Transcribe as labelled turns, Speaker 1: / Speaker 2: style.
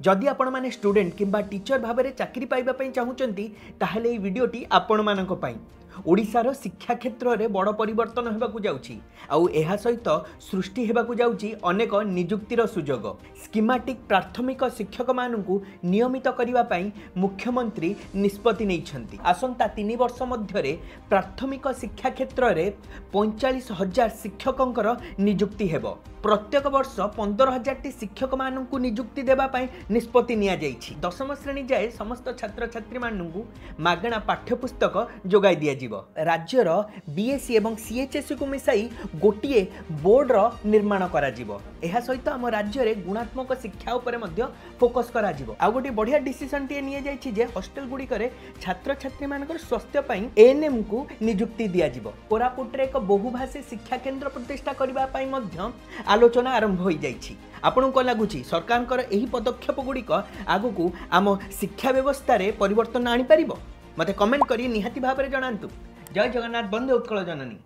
Speaker 1: जदि आपण माने स्टूडेंट किंबा टीचर भाव में चाकरी पाइबा चाहूँगी ताहले ये वीडियोटी आपण मानक पई। ओडिशार शिक्षा क्षेत्र में बड़ परिवर्तन होबाकू जाउछि आउ एहा सहित सृष्टि हेबाकू जाउछि अनेक नियुक्तिर सुजोग। स्कीमाटिक प्राथमिक शिक्षक मानकू नियमित करिबा पई मुख्यमंत्री निष्पत्ति नैछंती। आसंता 3 वर्ष मध्यरे प्राथमिक शिक्षा क्षेत्र में 45,000 शिक्षकंकर नियुक्ति हेबो। प्रत्येक वर्ष 15,000 शिक्षक मानकू नियुक्ति देबा पई निष्पत्ति निया जाइछि। 10वीं श्रेणी जाए समस्त छात्र छात्री मानकू मागणा पाठ्यपुस्तक जोगाई दिया जिवो। राज्यर बीएससी एवं सीएचएससी को मिसाई गोटिए बोर्डर निर्माण करा जिवो। एहा सहित आम राज्य रे गुणात्मक शिक्षा उपरे मध्य फोकस करा जिवो। आ गोटे बढ़िया डिसीजन टे निया जाइछि जे हॉस्टल गुडी करे छात्र छात्री मानकर स्वास्थ्य पई एएनएम को नियुक्ति दिया जिवो। कोरापुट रे एक बहुभाषी शिक्षा केंद्र प्रतिष्ठा करिबा पई मध्य आलोचना आरंभ हो जाइछि। आपन को लागुछि सरकारकर एही पदक्षेप गुड़िक आगु आम शिक्षा व्यवस्था रे परिवर्तन आनी परिबो? मते कमेंट करी निहाती भाव में जणांतु। जय जगन्नाथ, वंदे उत्कल जननी।